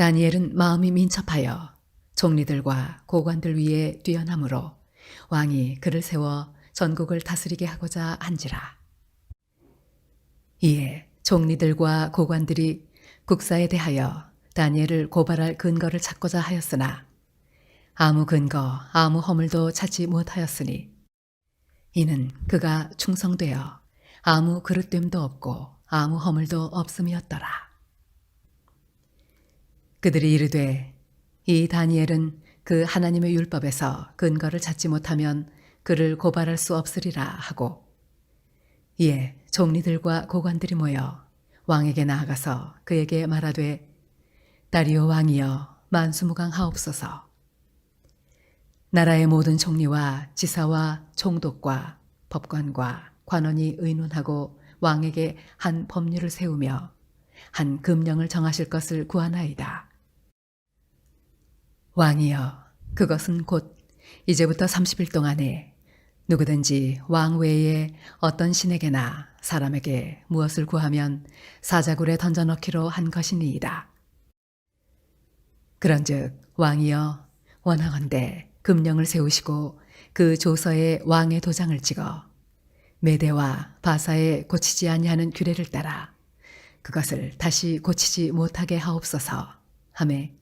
다니엘은 마음이 민첩하여 총리들과 고관들 위에 뛰어나므로 왕이 그를 세워 전국을 다스리게 하고자 한지라. 이에 총리들과 고관들이 국사에 대하여 다니엘을 고발할 근거를 찾고자 하였으나 아무 근거, 아무 허물도 찾지 못하였으니 이는 그가 충성되어 아무 그릇됨도 없고 아무 허물도 없음이었더라. 그들이 이르되 이 다니엘은 그 하나님의 율법에서 근거를 찾지 못하면 그를 고발할 수 없으리라 하고, 이에 총리들과 고관들이 모여 왕에게 나아가서 그에게 말하되 다리오 왕이여 만수무강하옵소서. 나라의 모든 총리와 지사와 총독과 법관과 관원이 의논하고 왕에게 한 법률을 세우며 한 금령을 정하실 것을 구하나이다. 왕이여, 그것은 곧 이제부터 30일 동안에 누구든지 왕 외에 어떤 신에게나 사람에게 무엇을 구하면 사자굴에 던져넣기로 한 것이니이다. 그런즉 왕이여, 원하건대 금령을 세우시고 그 조서에 왕의 도장을 찍어 메대와 바사에 고치지 아니하는 규례를 따라 그것을 다시 고치지 못하게 하옵소서 하매,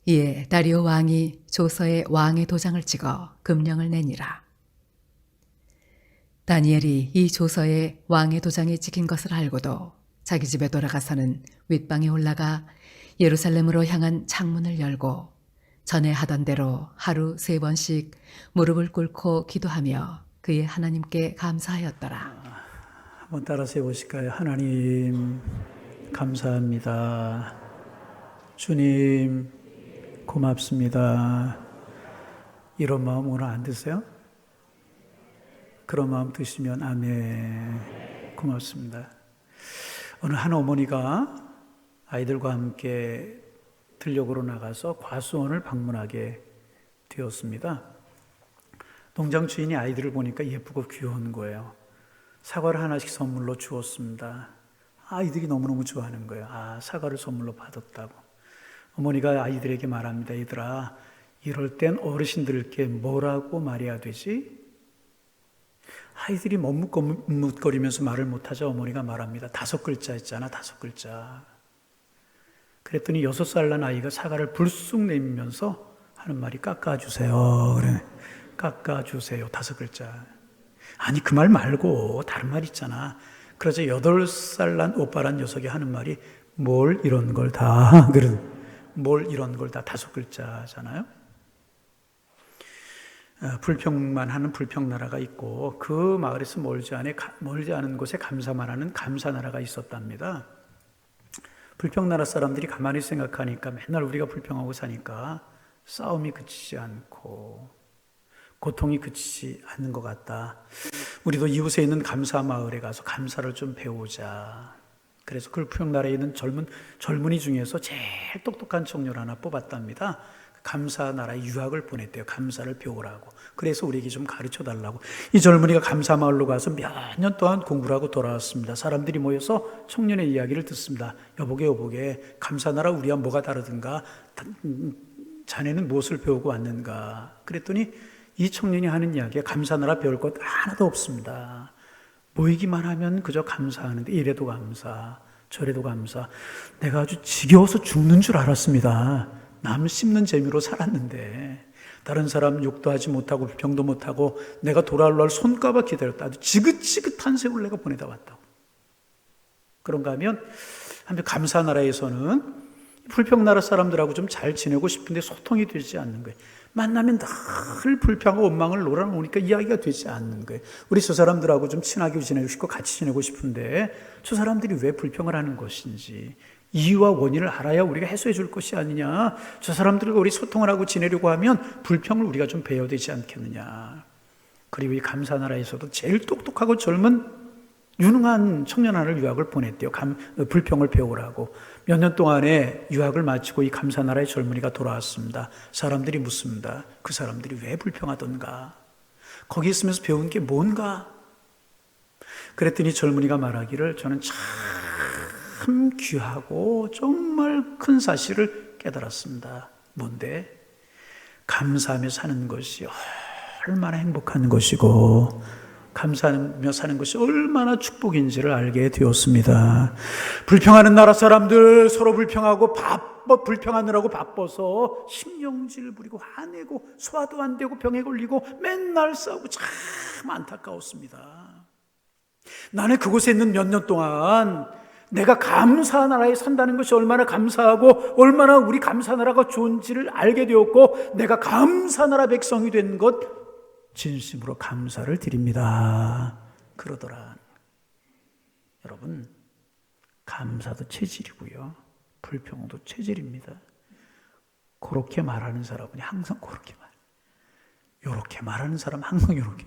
이에 다리오 왕이 조서에 왕의 도장을 찍어 금령을 내니라. 다니엘이 이 조서에 왕의 도장이 찍힌 것을 알고도 자기 집에 돌아가서는 윗방에 올라가 예루살렘으로 향한 창문을 열고 전에 하던 대로 하루 3번씩 무릎을 꿇고 기도하며 그의 하나님께 감사하였더라. 한번 따라서 해보실까요? 하나님 감사합니다. 주님 고맙습니다. 이런 마음 오늘 안 드세요? 그런 마음 드시면 아멘. 고맙습니다. 어느 한 어머니가 아이들과 함께 들녘으로 나가서 과수원을 방문하게 되었습니다. 농장 주인이 아이들을 보니까 예쁘고 귀여운 거예요. 사과를 하나씩 선물로 주었습니다. 아이들이 너무너무 좋아하는 거예요. 사과를 선물로 받았다고. 어머니가 아이들에게 말합니다. 얘들아, 이럴 땐 어르신들께 뭐라고 말해야 되지? 아이들이 머뭇거리면서 말을 못하자 어머니가 말합니다. 5글자 있잖아, 5글자. 그랬더니 6살 난 아이가 사과를 불쑥 내밀면서 하는 말이 깎아주세요. 그래, 깎아주세요. 5글자. 아니, 그 말 말고 다른 말 있잖아. 그러자 8살 난 오빠란 녀석이 하는 말이 뭘 이런 걸 다, 뭘 이런 걸 다 5글자잖아요. 불평만 하는 불평나라가 있고 그 마을에서 멀지 않은 곳에 감사만 하는 감사나라가 있었답니다. 불평나라 사람들이 가만히 생각하니까 맨날 우리가 불평하고 사니까 싸움이 그치지 않고 고통이 그치지 않는 것 같다. 우리도 이웃에 있는 감사 마을에 가서 감사를 좀 배우자. 그래서 그 불평나라에 있는 젊은이 중에서 제일 똑똑한 청년을 하나 뽑았답니다. 감사 나라에 유학을 보냈대요. 감사를 배우라고. 그래서 우리에게 좀 가르쳐 달라고. 이 젊은이가 감사 마을로 가서 몇 년 동안 공부를 하고 돌아왔습니다. 사람들이 모여서 청년의 이야기를 듣습니다. 여보게 감사 나라 우리와 뭐가 다르든가? 자네는 무엇을 배우고 왔는가? 그랬더니 이 청년이 하는 이야기가 감사 나라 배울 것 하나도 없습니다. 모이기만 하면 그저 감사하는데 이래도 감사, 저래도 감사. 내가 아주 지겨워서 죽는 줄 알았습니다. 남 씹는 재미로 살았는데 다른 사람 욕도 하지 못하고 불평도 못하고 내가 돌아올 날 손꼽아 기다렸다. 아주 지긋지긋한 세월 내가 보내다 왔다고. 그런가 하면 한편 감사 나라에서는 불평나라 사람들하고 좀 잘 지내고 싶은데 소통이 되지 않는 거예요. 만나면 늘 불평하고 원망을 놀아놓으니까 이야기가 되지 않는 거예요. 우리 저 사람들하고 좀 친하게 지내고 싶고 같이 지내고 싶은데 저 사람들이 왜 불평을 하는 것인지 이유와 원인을 알아야 우리가 해소해 줄 것이 아니냐. 저 사람들과 우리 소통을 하고 지내려고 하면 불평을 우리가 좀 배워야 되지 않겠느냐. 그리고 이 감사나라에서도 제일 똑똑하고 젊은 유능한 청년 하나를 유학을 보냈대요. 불평을 배우라고. 몇 년 동안에 유학을 마치고 이 감사나라의 젊은이가 돌아왔습니다. 사람들이 묻습니다. 그 사람들이 왜 불평하던가? 거기 있으면서 배운 게 뭔가? 그랬더니 젊은이가 말하기를 저는 참 참 귀하고 정말 큰 사실을 깨달았습니다. 뭔데? 감사하며 사는 것이 얼마나 행복한 것이고 감사하며 사는 것이 얼마나 축복인지를 알게 되었습니다. 불평하는 나라 사람들 서로 불평하고 불평하느라고 바빠서 신경질 부리고 화내고 소화도 안 되고 병에 걸리고 맨날 싸우고 참 안타까웠습니다. 나는 그곳에 있는 몇 년 동안 내가 감사한 나라에 산다는 것이 얼마나 감사하고 얼마나 우리 감사 나라가 좋은지를 알게 되었고 내가 감사 나라 백성이 된 것 진심으로 감사를 드립니다. 그러더라. 여러분, 감사도 체질이고요. 불평도 체질입니다. 그렇게 말하는 사람은 항상 그렇게 말해요. 요렇게 말하는 사람 항상 요렇게.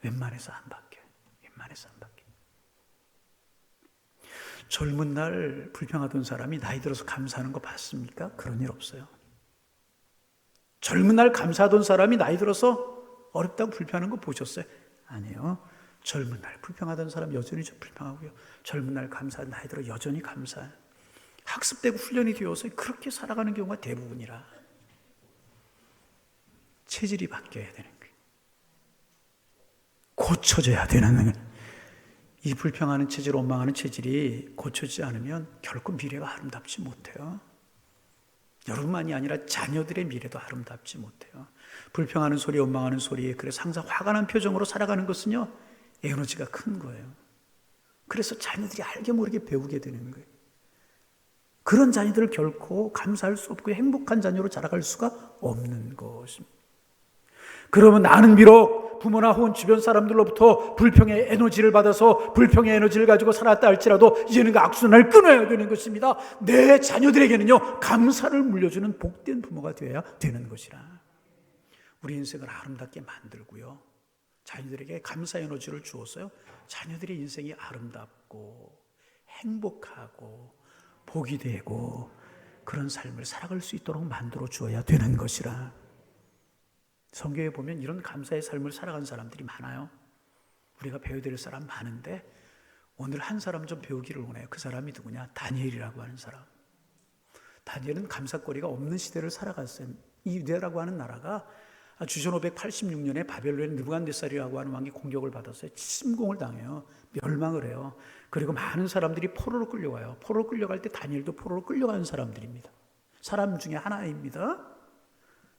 웬만해서 안 바뀌어요. 웬만해서 안 바뀌어요. 젊은 날 불평하던 사람이 나이 들어서 감사하는 거 봤습니까? 그런 일 없어요. 젊은 날 감사하던 사람이 나이 들어서 어렵다고 불평하는 거 보셨어요? 아니에요. 젊은 날 불평하던 사람 여전히 불평하고요. 젊은 날 감사한 나이 들어 여전히 감사해요. 학습되고 훈련이 되어서 그렇게 살아가는 경우가 대부분이라 체질이 바뀌어야 되는 거예요. 고쳐져야 되는 거예요. 이 불평하는 체질, 원망하는 체질이 고쳐지지 않으면 결코 미래가 아름답지 못해요. 여러분만이 아니라 자녀들의 미래도 아름답지 못해요. 불평하는 소리, 원망하는 소리에 그래서 항상 화가 난 표정으로 살아가는 것은요, 에너지가 큰 거예요. 그래서 자녀들이 알게 모르게 배우게 되는 거예요. 그런 자녀들을 결코 감사할 수 없고 행복한 자녀로 자라갈 수가 없는 것입니다. 그러면 나는 비록 부모나 혹은 주변 사람들로부터 불평의 에너지를 받아서 불평의 에너지를 가지고 살았다 할지라도 이제는 그 악순환을 끊어야 되는 것입니다. 내 자녀들에게는요, 감사를 물려주는 복된 부모가 되어야 되는 것이라. 우리 인생을 아름답게 만들고요, 자녀들에게 감사 에너지를 주어서요, 자녀들의 인생이 아름답고 행복하고 복이 되고 그런 삶을 살아갈 수 있도록 만들어 주어야 되는 것이라. 성경에 보면 이런 감사의 삶을 살아간 사람들이 많아요. 우리가 배워야 될 사람 많은데 오늘 한 사람 좀 배우기를 원해요. 그 사람이 누구냐? 다니엘이라고 하는 사람. 다니엘은 감사거리가 없는 시대를 살아갔어요. 이 유대라고 하는 나라가 주전 586년에 바벨론의 느부갓네살이라고 하는 왕이 공격을 받았어요. 침공을 당해요. 멸망을 해요. 그리고 많은 사람들이 포로로 끌려가요. 포로로 끌려갈 때 다니엘도 포로로 끌려가는 사람들입니다. 사람 중에 하나입니다.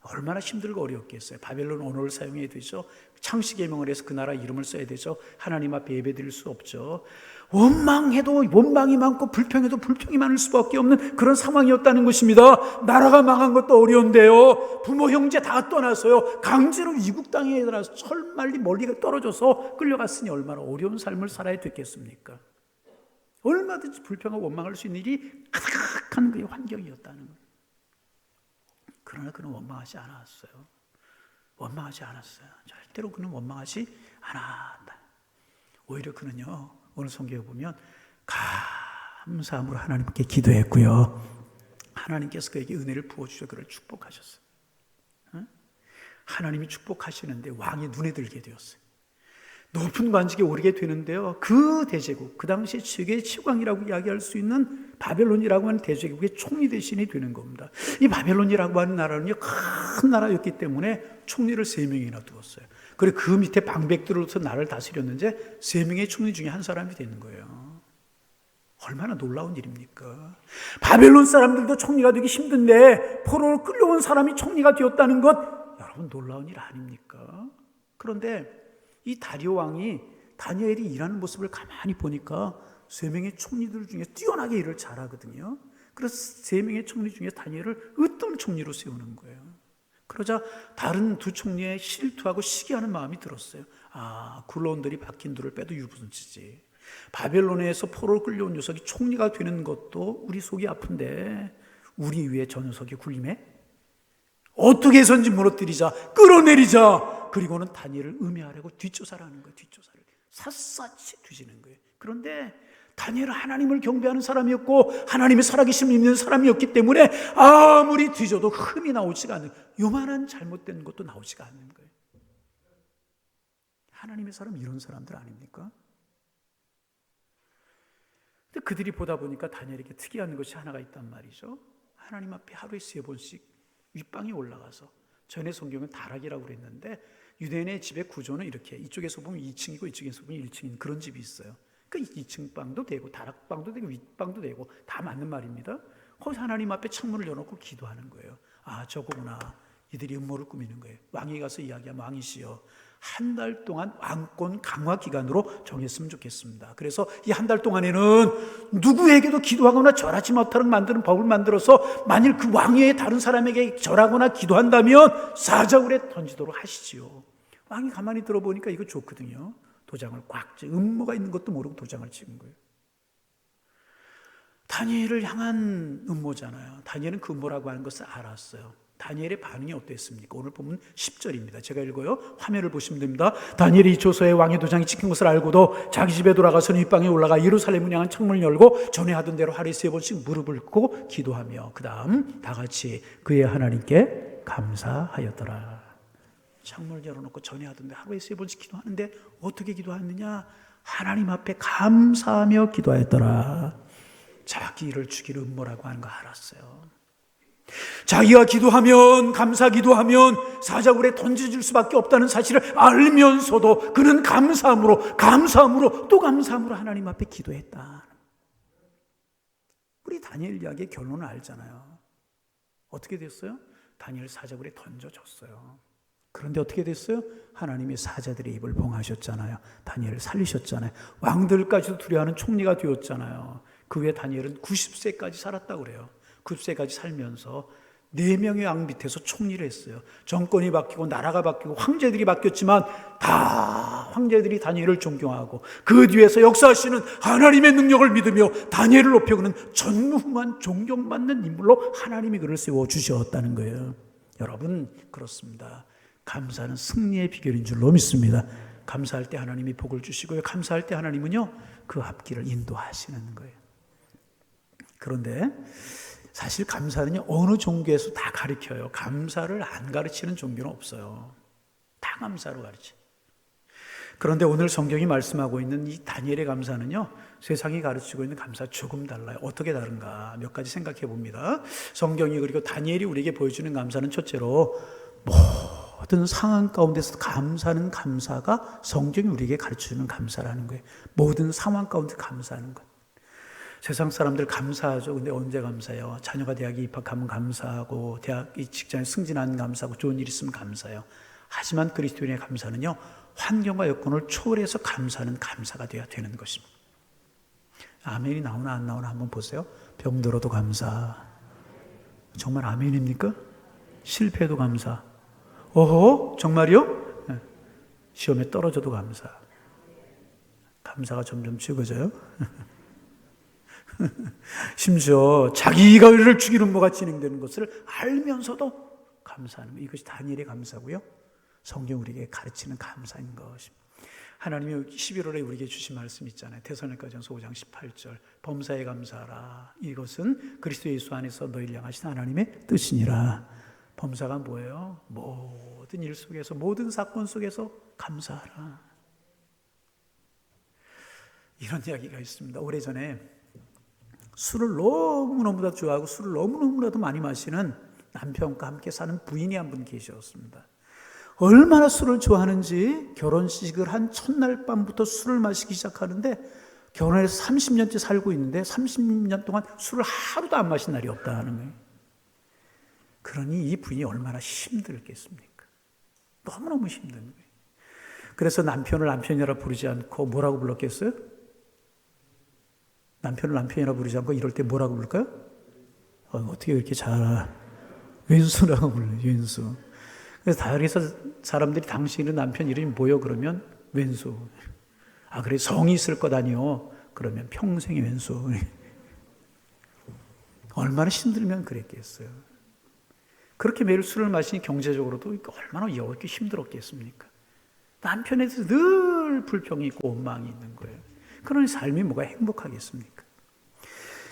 얼마나 힘들고 어려웠겠어요. 바벨론 언어를 사용해야 되죠. 창시계명을 해서 그 나라 이름을 써야 되죠. 하나님 앞에 예배드릴 수 없죠. 원망해도 원망이 많고 불평해도 불평이 많을 수밖에 없는 그런 상황이었다는 것입니다. 나라가 망한 것도 어려운데요, 부모 형제 다 떠나서요, 강제로 이국 땅에 들어서 철말리 멀리 떨어져서 끌려갔으니 얼마나 어려운 삶을 살아야 됐겠습니까? 얼마든지 불평하고 원망할 수 있는 일이 가득한 그의 환경이었다는 거예요. 그러나 그는 원망하지 않았어요. 원망하지 않았어요. 절대로 그는 원망하지 않았다. 오히려 그는요, 오늘 성경에 보면 감사함으로 하나님께 기도했고요, 하나님께서 그에게 은혜를 부어주셔서 그를 축복하셨어요. 하나님이 축복하시는데 왕이 눈에 들게 되었어요. 높은 관직에 오르게 되는데요, 그 대제국, 그 당시에 세계의 치광이라고 이야기할 수 있는 바벨론이라고 하는 대제국의 총리 대신이 되는 겁니다. 이 바벨론이라고 하는 나라는요, 큰 나라였기 때문에 총리를 3명이나 두었어요. 그리고 그 밑에 방백들로부터 나라를 다스렸는데 3명의 총리 중에 한 사람이 되는 거예요. 얼마나 놀라운 일입니까? 바벨론 사람들도 총리가 되기 힘든데 포로로 끌려온 사람이 총리가 되었다는 것, 여러분 놀라운 일 아닙니까? 그런데 이 다리오 왕이 다니엘이 일하는 모습을 가만히 보니까 3명의 총리들 중에 뛰어나게 일을 잘하거든요. 그래서 3명의 총리 중에 다니엘을 으뜸 총리로 세우는 거예요. 그러자 다른 2 총리의 실투하고 시기하는 마음이 들었어요. 굴러온들이 박힌 돌을 빼도 유분치지. 바벨론에서 포로로 끌려온 녀석이 총리가 되는 것도 우리 속이 아픈데 우리 위에 저 녀석이 굴림해? 어떻게 해서인지 무너뜨리자, 끌어내리자. 그리고는 다니엘을 음해하려고 뒷조사를 하는 거예요. 뒷조사를 샅샅이 뒤지는 거예요. 그런데 다니엘은 하나님을 경배하는 사람이었고 하나님의 살아계심을 믿는 사람이었기 때문에 아무리 뒤져도 흠이 나오지가 않는, 요만한 잘못된 것도 나오지가 않는 거예요. 하나님의 사람, 이런 사람들 아닙니까? 근데 그들이 보다 보니까 다니엘에게 특이한 것이 하나가 있단 말이죠. 하나님 앞에 하루에 3번씩 윗방에 올라가서, 전에 성경은 다락이라고 그랬는데 유대인의 집의 구조는 이렇게 이쪽에서 보면 2층이고 이쪽에서 보면 1층인 그런 집이 있어요. 그러니까 2층 방도 되고 다락방도 되고 윗방도 되고 다 맞는 말입니다. 거기서 하나님 앞에 창문을 열어놓고 기도하는 거예요. 아, 저거구나. 이들이 음모를 꾸미는 거예요. 왕이 가서 이야기하면, 왕이시여, 한 달 동안 왕권 강화 기간으로 정했으면 좋겠습니다. 그래서 이 한 달 동안에는 누구에게도 기도하거나 절하지 못하는 만드는 법을 만들어서 만일 그 왕위에 다른 사람에게 절하거나 기도한다면 사자굴에 던지도록 하시지요. 왕이 가만히 들어보니까 이거 좋거든요. 도장을 꽉 찍, 음모가 있는 것도 모르고 도장을 찍은 거예요. 다니엘을 향한 음모잖아요. 다니엘은 그 음모라고 하는 것을 알았어요. 다니엘의 반응이 어땠습니까? 오늘 보면 10절입니다. 제가 읽어요. 화면을 보시면 됩니다. 다니엘이 이 조서에 왕의 도장이 찍힌 것을 알고도 자기 집에 돌아가서 윗방에 올라가 예루살렘을 향한 창문을 열고 전에 하던 대로 하루에 3번씩 무릎을 꿇고 기도하며 그 다음 다 같이 그의 하나님께 감사하였더라. 창문을 열어놓고 전에 하던 대로 하루에 3번씩 기도하는데 어떻게 기도하느냐? 하나님 앞에 감사하며 기도하였더라. 자기를 죽일 음모라고 하는 거 알았어요. 자기가 기도하면, 감사 기도하면 사자굴에 던져질 수밖에 없다는 사실을 알면서도 그는 감사함으로 또 감사함으로 하나님 앞에 기도했다. 우리 다니엘 이야기의 결론을 알잖아요. 어떻게 됐어요? 다니엘 사자굴에 던져졌어요. 그런데 어떻게 됐어요? 하나님이 사자들의 입을 봉하셨잖아요. 다니엘을 살리셨잖아요. 왕들까지도 두려워하는 총리가 되었잖아요. 그 후에 다니엘은 90세까지 살았다고 그래요. 90세까지 살면서 4명의 왕 밑에서 총리를 했어요. 정권이 바뀌고 나라가 바뀌고 황제들이 바뀌었지만 다 황제들이 다니엘을 존경하고 그 뒤에서 역사하시는 하나님의 능력을 믿으며 다니엘을 높여 그는 전무후무한 존경받는 인물로 하나님이 그를 세워주셨다는 거예요. 여러분, 그렇습니다. 감사는 승리의 비결인 줄로 믿습니다. 감사할 때 하나님이 복을 주시고요. 감사할 때 하나님은요, 그 앞길을 인도하시는 거예요. 그런데 사실 감사는요, 어느 종교에서 다 가르쳐요. 감사를 안 가르치는 종교는 없어요. 다 감사로 가르쳐요. 그런데 오늘 성경이 말씀하고 있는 이 다니엘의 감사는요, 세상이 가르치고 있는 감사와 조금 달라요. 어떻게 다른가? 몇 가지 생각해 봅니다. 성경이 그리고 다니엘이 우리에게 보여주는 감사는 첫째로 모든 상황 가운데서 감사하는 감사가 성경이 우리에게 가르쳐주는 감사라는 거예요. 모든 상황 가운데 감사하는 것. 세상 사람들 감사하죠. 근데 언제 감사해요? 자녀가 대학에 입학하면 감사하고 대학 직장에 승진하는 감사하고 좋은 일 있으면 감사해요. 하지만 그리스도인의 감사는요, 환경과 여건을 초월해서 감사하는 감사가 되어야 되는 것입니다. 아멘이 나오나 안 나오나 한번 보세요. 병들어도 감사. 정말 아멘입니까? 실패해도 감사. 어허, 정말요? 시험에 떨어져도 감사. 감사가 점점 적어져요. 심지어 자기가 우리를 죽이는 뭐가 진행되는 것을 알면서도 감사하는 것. 이것이 다니엘의 감사고요, 성경 우리에게 가르치는 감사인 것입니다. 하나님이 11월에 우리에게 주신 말씀 있잖아요. 데살로니가전서 5장 18절 범사에 감사하라. 이것은 그리스도 예수 안에서 너희를 향하신 하나님의 뜻이니라. 범사가 뭐예요? 모든 일 속에서, 모든 사건 속에서 감사하라. 이런 이야기가 있습니다. 오래전에 술을 너무너무나 좋아하고 술을 너무너무나도 많이 마시는 남편과 함께 사는 부인이 한 분 계셨습니다. 얼마나 술을 좋아하는지 결혼식을 한 첫날 밤부터 술을 마시기 시작하는데 결혼해서 30년째 살고 있는데 30년 동안 술을 하루도 안 마신 날이 없다는 거예요. 그러니 이 부인이 얼마나 힘들겠습니까? 너무너무 힘든 거예요. 그래서 남편을 남편이라 부르지 않고 뭐라고 불렀겠어요? 남편을 남편이라 부르지 않고 이럴 때 뭐라고 부를까요? 어떻게 그렇게 잘 왼수라고 불러요. 왼수. 그래서 사람들이 당신의 남편 이름이 뭐요? 그러면 왼수. 아, 그래 성이 있을 것 아니요? 그러면 평생의 왼수. 얼마나 힘들면 그랬겠어요. 그렇게 매일 술을 마시니 경제적으로도 얼마나 이렇게 힘들었겠습니까? 남편에 대해서 늘 불평이 있고 원망이 있는 거예요. 그런 삶이 뭐가 행복하겠습니까?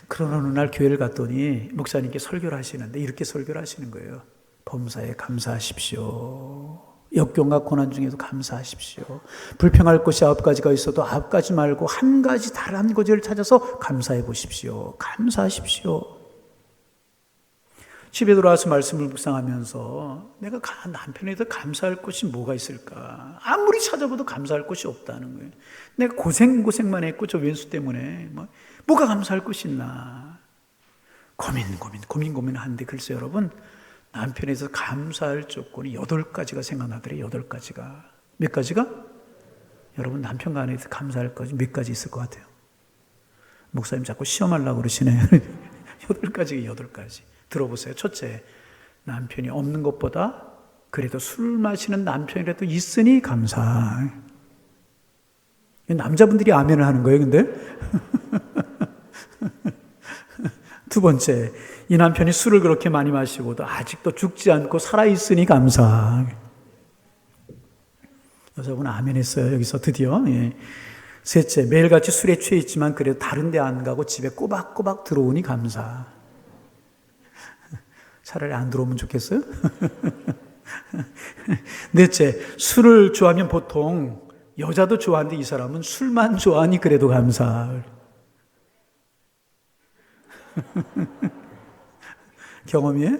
그러나 어느 날 교회를 갔더니 목사님께 설교를 하시는데 이렇게 설교를 하시는 거예요. 범사에 감사하십시오. 역경과 고난 중에도 감사하십시오. 불평할 것이 9가지가 있어도 9가지 말고 한 가지 다른 것을 찾아서 감사해 보십시오. 감사하십시오. 집에 들어와서 말씀을 묵상하면서 내가 남편에 대해 감사할 것이 뭐가 있을까? 아무리 찾아봐도 감사할 것이 없다는 거예요. 내가 고생만 했고 저 왼수 때문에 뭐가 감사할 것이 있나? 고민하는데 글쎄 여러분, 남편에 대해서 감사할 조건이 8가지가 생각나더래요. 8가지가. 몇 가지가? 여러분 남편과 아내에 대해서 감사할 것이 몇 가지 있을 것 같아요? 목사님 자꾸 시험하려고 그러시네. 8가지. 들어보세요. 첫째, 남편이 없는 것보다 그래도 술 마시는 남편이라도 있으니 감사. 남자분들이 아멘을 하는 거예요, 근데? 두 번째, 이 남편이 술을 그렇게 많이 마시고도 아직도 죽지 않고 살아있으니 감사. 여자분 아멘 했어요, 여기서 드디어. 예. 셋째, 매일같이 술에 취해 있지만 그래도 다른 데 안 가고 집에 꼬박꼬박 들어오니 감사. 차라리 안 들어오면 좋겠어요? 넷째, 술을 좋아하면 보통 여자도 좋아하는데 이 사람은 술만 좋아하니 그래도 감사. 경험이에요?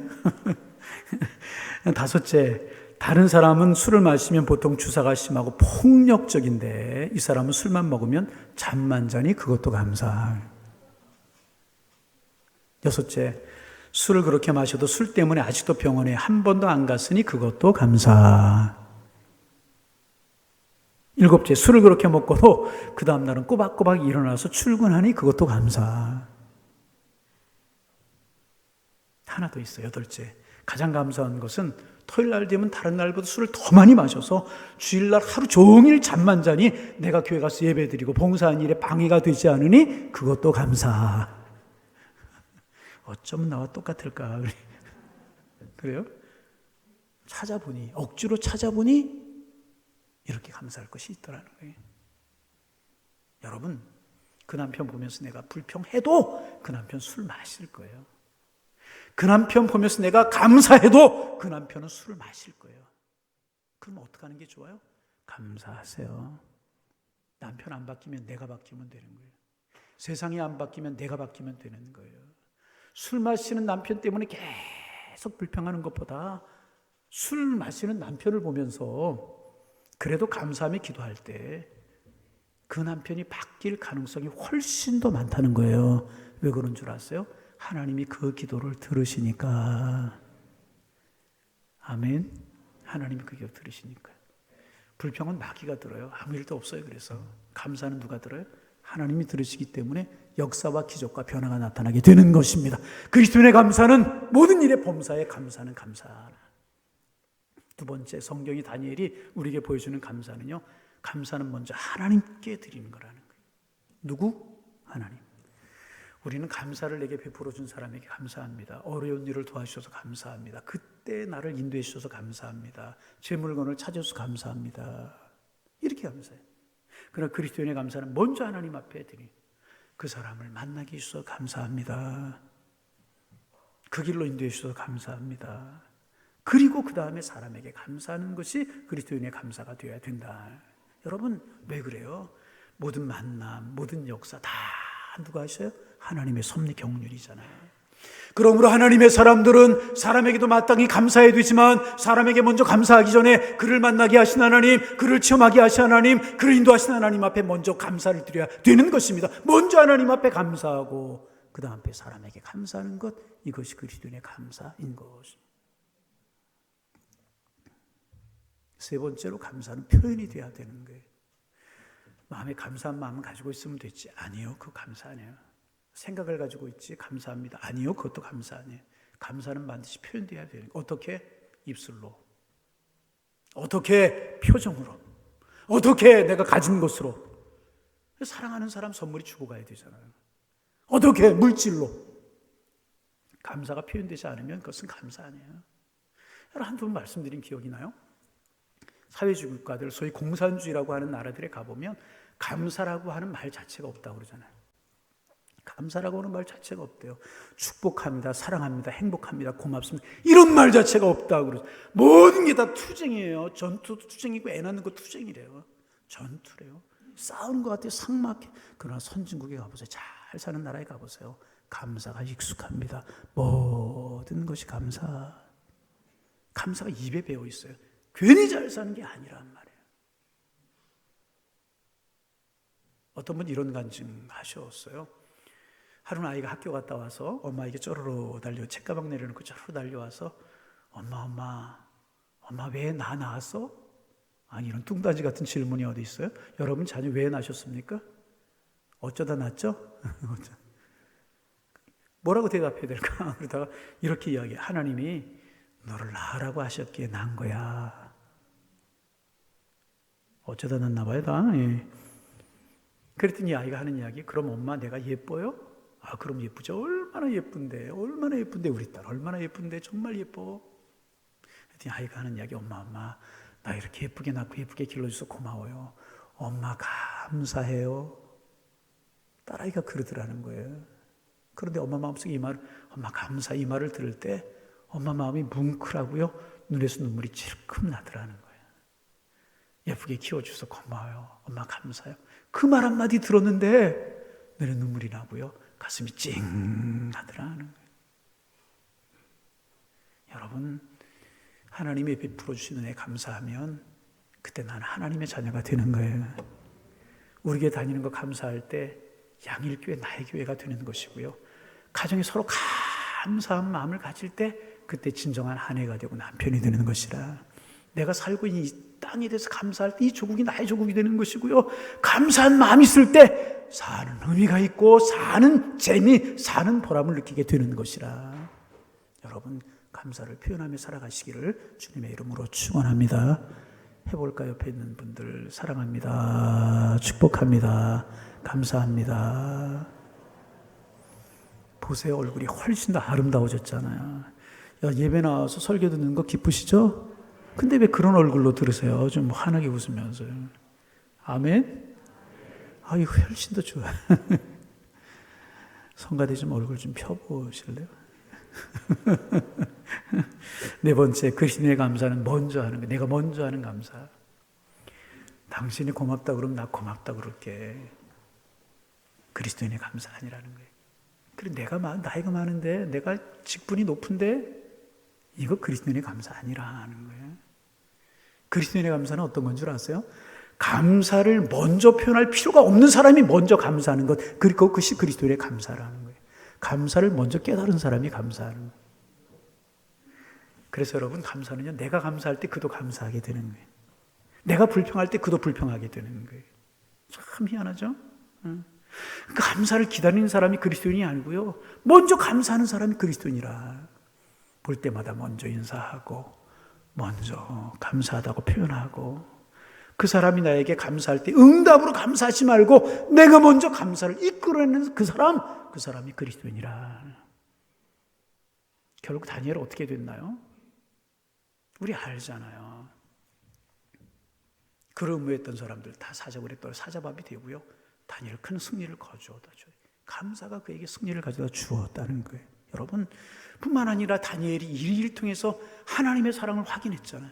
다섯째, 다른 사람은 술을 마시면 보통 주사가 심하고 폭력적인데 이 사람은 술만 먹으면 잠만 자니 그것도 감사. 여섯째, 술을 그렇게 마셔도 술 때문에 아직도 병원에 한 번도 안 갔으니 그것도 감사. 일곱째, 술을 그렇게 먹고도 그 다음날은 꼬박꼬박 일어나서 출근하니 그것도 감사. 하나 더 있어요. 여덟째, 가장 감사한 것은 토요일 날 되면 다른 날보다 술을 더 많이 마셔서 주일날 하루 종일 잠만 자니 내가 교회 가서 예배드리고 봉사하는 일에 방해가 되지 않으니 그것도 감사. 어쩌면 나와 똑같을까? 그래요? 억지로 찾아보니 이렇게 감사할 것이 있더라는 거예요. 여러분, 그 남편 보면서 내가 불평해도 그 남편 술 마실 거예요. 그 남편 보면서 내가 감사해도 그 남편은 술을 마실 거예요. 그럼 어떻게 하는 게 좋아요? 감사하세요. 남편 안 바뀌면 내가 바뀌면 되는 거예요. 세상이 안 바뀌면 내가 바뀌면 되는 거예요. 술 마시는 남편 때문에 계속 불평하는 것보다 술 마시는 남편을 보면서 그래도 감사하며 기도할 때 그 남편이 바뀔 가능성이 훨씬 더 많다는 거예요. 왜 그런 줄 아세요? 하나님이 그 기도를 들으시니까. 아멘. 하나님이 그 기도 들으시니까요. 불평은 마귀가 들어요. 아무 일도 없어요. 그래서 감사는 누가 들어요? 하나님이 들으시기 때문에 역사와 기적과 변화가 나타나게 되는 것입니다. 그리스도인의 감사는 모든 일의 범사에 감사는 감사. 두 번째, 성경이 다니엘이 우리에게 보여주는 감사는요, 감사는 먼저 하나님께 드리는 거라는 거예요. 누구? 하나님. 우리는 감사를 내게 베풀어 준 사람에게 감사합니다. 어려운 일을 도와주셔서 감사합니다. 그때 나를 인도해 주셔서 감사합니다. 제 물건을 찾아줘서 감사합니다. 이렇게 감사해요. 그러나 그리스도인의 감사는 먼저 하나님 앞에 드리. 그 사람을 만나게 해주셔서 감사합니다. 그 길로 인도해 주셔서 감사합니다. 그리고 그 다음에 사람에게 감사하는 것이 그리스도인의 감사가 되어야 된다. 여러분, 왜 그래요? 모든 만남, 모든 역사 다 누가 하셔요? 하나님의 섭리 경륜이잖아요. 그러므로 하나님의 사람들은 사람에게도 마땅히 감사해야 되지만 사람에게 먼저 감사하기 전에 그를 만나게 하신 하나님, 그를 체험하게 하신 하나님, 그를 인도하신 하나님 앞에 먼저 감사를 드려야 되는 것입니다. 먼저 하나님 앞에 감사하고 그 다음 앞에 사람에게 감사하는 것, 이것이 그리스도인의 감사인 것입니다. 세 번째로 감사는 표현이 돼야 되는 거예요. 마음에 감사한 마음을 가지고 있으면 됐지. 아니요, 그거 감사 아니에요. 생각을 가지고 있지. 감사합니다. 아니요, 그것도 감사 아니에요. 감사는 반드시 표현돼야 되는 거예요. 어떻게? 입술로. 어떻게? 표정으로. 어떻게? 내가 가진 것으로. 사랑하는 사람 선물이 주고 가야 되잖아요. 어떻게? 물질로. 감사가 표현되지 않으면 그것은 감사 아니에요. 여러분, 한두 번 말씀드린 기억이 나요? 사회주의 국가들, 소위 공산주의라고 하는 나라들에 가보면 감사라고 하는 말 자체가 없다고 그러잖아요. 감사라고 하는 말 자체가 없대요. 축복합니다, 사랑합니다, 행복합니다, 고맙습니다, 이런 말 자체가 없다고 그러죠. 모든 게 다 투쟁이에요. 전투도 투쟁이고 애 낳는 거 투쟁이래요. 전투래요. 싸우는 것 같아요. 삭막해. 그러나 선진국에 가보세요. 잘 사는 나라에 가보세요. 감사가 익숙합니다. 모든 것이 감사. 감사가 입에 배어 있어요. 괜히 잘 사는 게 아니란 말이에요. 어떤 분 이런 간증 하셨어요. 하루는 아이가 학교 갔다 와서 엄마에게 쪼르르 달려 책가방 내려놓고 쪼르르 달려와서 엄마 왜 나 낳았어? 아니 이런 뚱딴지 같은 질문이 어디 있어요? 여러분 자녀 왜 낳으셨습니까? 어쩌다 낳았죠? 뭐라고 대답해야 될까? 그러다가 이렇게 이야기해. 하나님이 너를 낳으라고 하셨기에 낳은 거야. 어쩌다 낳나 봐요 다. 예. 그랬더니 이 아이가 하는 이야기, 그럼 엄마 내가 예뻐요? 아 그럼 예쁘죠. 얼마나 예쁜데 우리 딸 얼마나 예쁜데 정말 예뻐. 그랬더니 아이가 하는 이야기, 엄마 나 이렇게 예쁘게 낳고 예쁘게 길러줘서 고마워요. 엄마 감사해요. 딸아이가 그러더라는 거예요. 그런데 엄마 마음속에 엄마 감사 이 말을 들을 때 엄마 마음이 뭉클하고요, 눈에서 눈물이 질끔 나더라는 거예요. 예쁘게 키워줘서 고마워요. 엄마 감사해요. 그 말 한마디 들었는데 눈에 눈물이 나고요, 가슴이 찡하더라는 거예요. 여러분, 하나님이 베풀어 주시는 애 감사하면 그때 나는 하나님의 자녀가 되는 거예요. 우리 교회 다니는 거 감사할 때 양일교회 나의 교회가 되는 것이고요, 가정에 서로 감사한 마음을 가질 때 그때 진정한 아내가 되고 남편이 되는 것이라, 내가 살고 있는 이 땅에 대해서 감사할 때 이 조국이 나의 조국이 되는 것이고요, 감사한 마음이 있을 때 사는 의미가 있고 사는 재미, 사는 보람을 느끼게 되는 것이라, 여러분 감사를 표현하며 살아가시기를 주님의 이름으로 축원합니다. 해볼까? 옆에 있는 분들 사랑합니다, 축복합니다, 감사합니다. 보세요, 얼굴이 훨씬 더 아름다워졌잖아요. 예배 나와서 설교 듣는 거 기쁘시죠? 근데 왜 그런 얼굴로 들으세요? 좀 환하게 웃으면서요. 아멘? 이거 훨씬 더 좋아. 성가대 좀 얼굴 좀 펴보실래요? 네 번째, 그리스도의 감사는 먼저 하는 거예요. 내가 먼저 하는 감사. 당신이 고맙다 그러면 나 고맙다 그럴게. 그리스도인의 감사 아니라는 거예요. 그리고 내가 나이가 많은데, 내가 직분이 높은데, 이거 그리스도인의 감사 아니라는 거예요. 그리스도인의 감사는 어떤 건 줄 아세요? 감사를 먼저 표현할 필요가 없는 사람이 먼저 감사하는 것, 그리고 그것이 그리스도인의 감사라는 거예요. 감사를 먼저 깨달은 사람이 감사하는 거예요. 그래서 여러분, 감사는요, 내가 감사할 때 그도 감사하게 되는 거예요. 내가 불평할 때 그도 불평하게 되는 거예요. 참 희한하죠? 감사를 기다리는 사람이 그리스도인이 아니고요, 먼저 감사하는 사람이 그리스도인이라. 볼 때마다 먼저 인사하고 먼저 감사하다고 표현하고, 그 사람이 나에게 감사할 때 응답으로 감사하지 말고 내가 먼저 감사를 이끌어내는 그 사람이 그리스도인이라. 결국 다니엘 어떻게 됐나요? 우리 알잖아요. 그를 의무했던 사람들 다 사자굴에 떨어 사자밥이 되고요, 다니엘 큰 승리를 거두어다 줘요. 감사가 그에게 승리를 가져다 주었다는 거예요. 여러분, 뿐만 아니라 다니엘이 이 일을 통해서 하나님의 사랑을 확인했잖아요.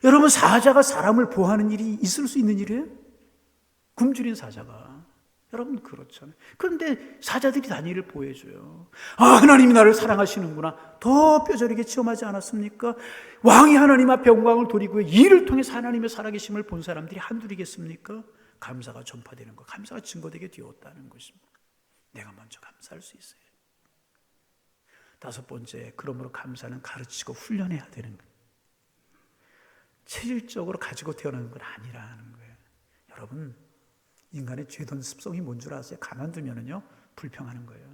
여러분, 사자가 사람을 보호하는 일이 있을 수 있는 일이에요? 굶주린 사자가. 여러분, 그렇잖아요. 그런데 사자들이 다니엘을 보호해줘요. 하나님이 나를 사랑하시는구나. 더 뼈저리게 체험하지 않았습니까? 왕이 하나님 앞에 영광을 돌리고 이 일을 통해서 하나님의 살아계심을 본 사람들이 한둘이겠습니까? 감사가 전파되는 것, 감사가 증거되게 되었다는 것입니다. 내가 먼저 감사할 수 있어요. 다섯 번째, 그러므로 감사는 가르치고 훈련해야 되는 거예요. 체질적으로 가지고 태어나는 건 아니라는 거예요. 여러분, 인간의 죄된 습성이 뭔 줄 아세요? 가만두면은요, 불평하는 거예요.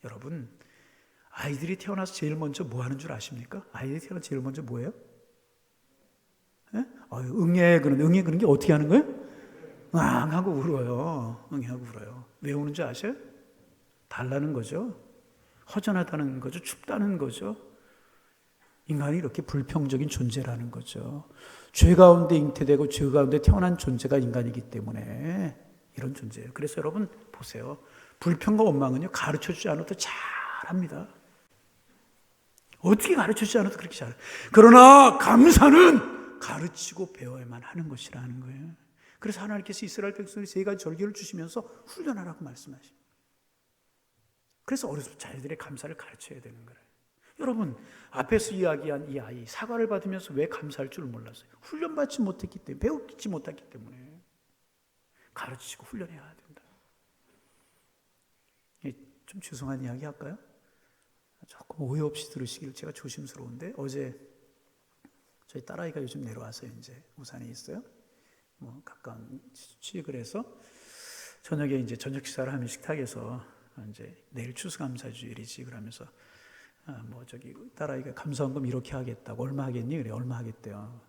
여러분, 아이들이 태어나서 제일 먼저 뭐 하는 줄 아십니까? 아이들이 태어나서 제일 먼저 뭐예요? 응애 그런 게 어떻게 하는 거예요? 앙 하고 울어요. 응하고 울어요. 왜 우는 줄 아세요? 달라는 거죠. 허전하다는 거죠. 춥다는 거죠. 인간이 이렇게 불평적인 존재라는 거죠. 죄 가운데 잉태되고 죄 가운데 태어난 존재가 인간이기 때문에 이런 존재예요. 그래서 여러분 보세요. 불평과 원망은요, 가르쳐주지 않아도 잘합니다. 어떻게 가르쳐주지 않아도 그렇게 잘해요. 그러나 감사는 가르치고 배워야만 하는 것이라는 거예요. 그래서 하나님께서 이스라엘 백성이 3가지 절기를 주시면서 훈련하라고 말씀하십니다. 그래서 어려서 자녀들의 감사를 가르쳐야 되는 거예요. 여러분, 앞에서 이야기한 이 아이, 사과를 받으면서 왜 감사할 줄 몰랐어요? 훈련받지 못했기 때문에, 배우지 못했기 때문에. 가르치고 훈련해야 된다. 좀 죄송한 이야기 할까요? 조금 오해 없이 들으시길 제가 조심스러운데, 어제 저희 딸아이가 요즘 내려와서 이제 우산에 있어요. 가까운 취직을 해서 저녁에 이제 저녁 식사를 하면 식탁에서 이제 내일 추수감사주일이지 그러면서 딸아이가 감사원금 이렇게 하겠다고. 얼마 하겠니? 그래. 얼마 하겠대요.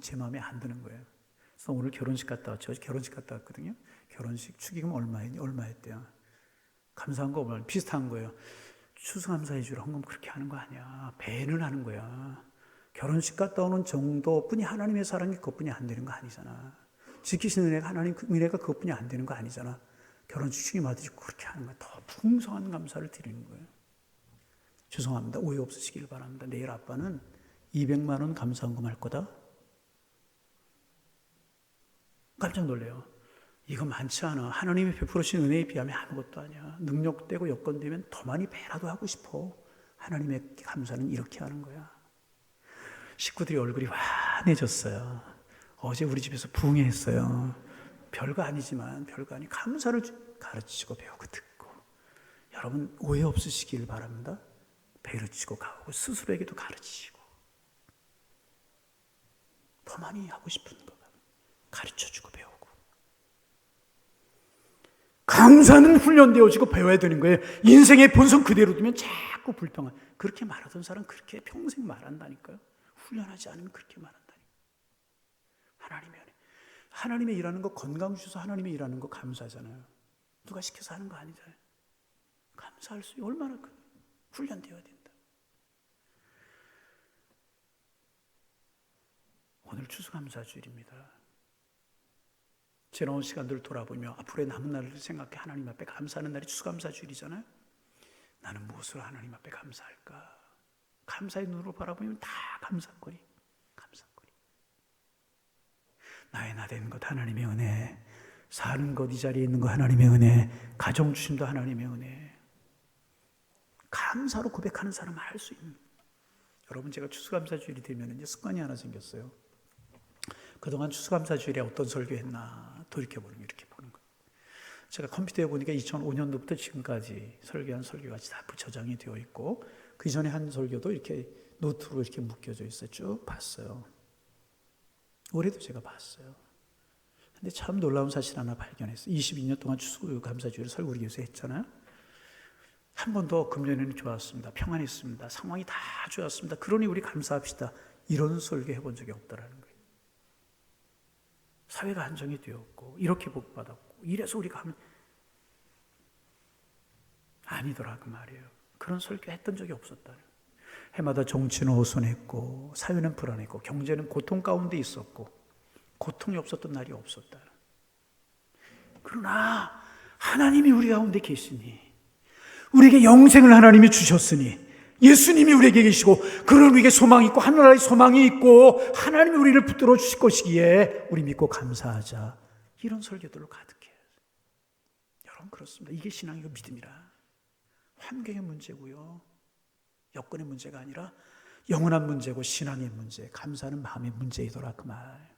제 마음에 안 드는 거예요. 그래서 오늘 결혼식 갔다 왔죠. 결혼식 갔다 왔거든요. 결혼식 축의금 얼마 했니? 얼마 했대요. 감사한 거 얼마? 비슷한 거예요. 추수감사해 주라 헌금 그렇게 하는 거 아니야. 배는 하는 거야. 결혼식 갔다 오는 정도뿐이 하나님의 사랑이 그것뿐이 안 되는 거 아니잖아. 지키시는 은혜가 하나님 은혜가 그것뿐이 안 되는 거 아니잖아. 결혼식 축의금 받으시고 그렇게 하는 거야. 더 풍성한 감사를 드리는 거예요. 죄송합니다. 오해 없으시길 바랍니다. 내일 아빠는 200만 원 감사헌금 할 거다. 깜짝 놀래요. 이거 많지 않아. 하나님이 베풀으신 은혜에 비하면 아무것도 아니야. 능력되고 여건되면 더 많이 배라도 하고 싶어. 하나님의 감사는 이렇게 하는 거야. 식구들이 얼굴이 환해졌어요. 어제 우리 집에서 붕해했어요. 별거 아니지만 별거 아니 감사를 가르치고 배우고 듣고. 여러분 오해 없으시길 바랍니다. 배를 치고 가고 스스로에게도 가르치시고 더 많이 하고 싶은 거 가르쳐주고 배우고. 감사는 훈련되어지고 배워야 되는 거예요. 인생의 본성 그대로 두면 자꾸 불평한. 그렇게 말하던 사람 그렇게 평생 말한다니까요. 훈련하지 않으면 그렇게 말한다니까요. 하나님의 은혜. 하나님의 일하는 거 건강 주셔서 하나님의 일하는 거 감사하잖아요. 누가 시켜서 하는 거 아니잖아요. 감사할 수 얼마나 훈련되어야 된다. 오늘 추수감사주일입니다. 지나온 시간들을 돌아보며 앞으로의 남은 날을 생각해 하나님 앞에 감사하는 날이 추수감사주일이잖아요. 나는 무엇으로 하나님 앞에 감사할까? 감사의 눈으로 바라보면 다 감사거리. 나의 나 되는 것 하나님의 은혜, 사는 것 이 자리에 있는 것 하나님의 은혜, 가정 주심도 하나님의 은혜. 감사로 고백하는 사람은 할 수 있는. 여러분 제가 추수감사주일이 되면 이제 습관이 하나 생겼어요. 그동안 추수감사주일에 어떤 설교했나 돌이켜보는 이렇게 보는 거예요. 제가 컴퓨터에 보니까 2005년도부터 지금까지 설교한 설교가 다 저장이 되어 있고 그 이전에 한 설교도 이렇게 노트로 이렇게 묶여져 있어요. 쭉 봤어요. 올해도 제가 봤어요. 근데 참 놀라운 사실 하나 발견했어요. 22년 동안 추수감사주일을 설교 우리 교회에서 했잖아요. 한 번도 금년에는 좋았습니다. 평안했습니다. 상황이 다 좋았습니다. 그러니 우리 감사합시다. 이런 설교 해본 적이 없다라는 거예요. 사회가 안정이 되었고 이렇게 복받았고 이래서 우리가 하면 아니더라 그 말이에요. 그런 설교 했던 적이 없었다. 해마다 정치는 호선했고 사회는 불안했고 경제는 고통 가운데 있었고 고통이 없었던 날이 없었다. 그러나 하나님이 우리 가운데 계시니 우리에게 영생을 하나님이 주셨으니 예수님이 우리에게 계시고 그런 우리에게 소망이 있고 하늘나라의 소망이 있고 하나님이 우리를 붙들어 주실 것이기에 우리 믿고 감사하자. 이런 설교들로 가득해요. 여러분 그렇습니다. 이게 신앙이고 믿음이라. 환경의 문제고요. 여건의 문제가 아니라 영원한 문제고 신앙의 문제, 감사하는 마음의 문제이더라 그 말.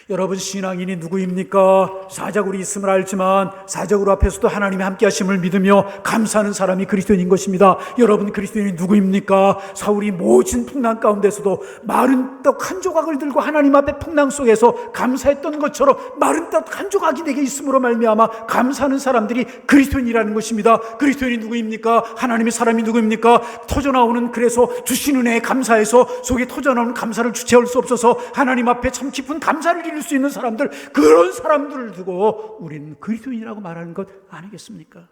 여러분 신앙인이 누구입니까? 사적으로 있음을 알지만 사적으로 앞에서도 하나님이 함께 하심을 믿으며 감사하는 사람이 그리스도인인 것입니다. 여러분 그리스도인이 누구입니까? 사울이 모진 풍랑 가운데서도 마른 떡 한 조각을 들고 하나님 앞에 풍랑 속에서 감사했던 것처럼 마른 떡 한 조각이 내게 있음으로 말미암아 감사하는 사람들이 그리스도인이라는 것입니다. 그리스도인이 누구입니까? 하나님의 사람이 누구입니까? 터져나오는 그래서 주신 은혜에 감사해서 속에 터져나오는 감사를 주체할 수 없어서 하나님 앞에 참 깊은 감사를 이룰 수 있는 사람들, 그런 사람들을 두고 우리는 그리스도인이라고 말하는 것 아니겠습니까?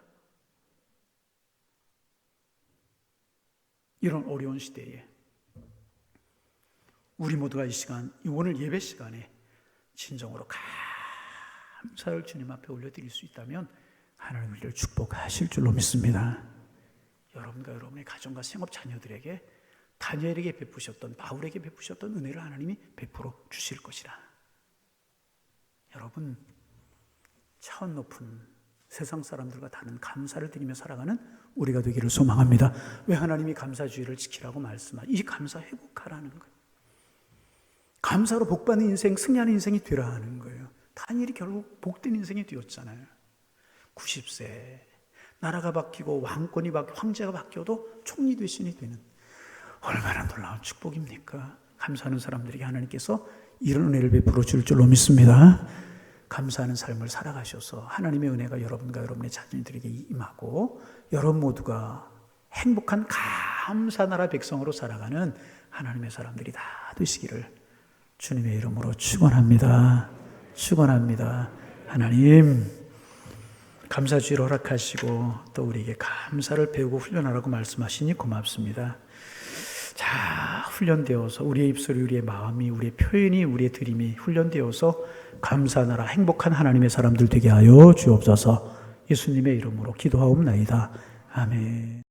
이런 어려운 시대에 우리 모두가 이 시간, 오늘 예배 시간에 진정으로 감사를 주님 앞에 올려드릴 수 있다면 하나님 우리를 축복하실 줄로 믿습니다. 여러분과 여러분의 가정과 생업 자녀들에게 다니엘에게 베푸셨던, 바울에게 베푸셨던 은혜를 하나님이 베풀어 주실 것이라. 여러분, 차원 높은 세상 사람들과 다른 감사를 드리며 살아가는 우리가 되기를 소망합니다. 왜 하나님이 감사주의를 지키라고 말씀하시죠? 이 감사 회복하라는 거예요. 감사로 복받는 인생, 승리하는 인생이 되라 하는 거예요. 다니엘이 결국 복된 인생이 되었잖아요. 90세 나라가 바뀌고 왕권이 바뀌고 황제가 바뀌어도 총리 대신이 되는, 얼마나 놀라운 축복입니까? 감사하는 사람들에게 하나님께서 이런 은혜를 베풀어 줄 줄로 믿습니다. 감사하는 삶을 살아가셔서 하나님의 은혜가 여러분과 여러분의 자녀들에게 임하고 여러분 모두가 행복한 감사나라 백성으로 살아가는 하나님의 사람들이 다 되시기를 주님의 이름으로 축원합니다. 축원합니다. 하나님, 감사주의를 허락하시고 또 우리에게 감사를 배우고 훈련하라고 말씀하시니 고맙습니다. 자, 훈련되어서 우리의 입술이, 우리의 마음이, 우리의 표현이, 우리의 드림이 훈련되어서 감사나라 행복한 하나님의 사람들 되게 하여 주옵소서. 예수님의 이름으로 기도하옵나이다. 아멘.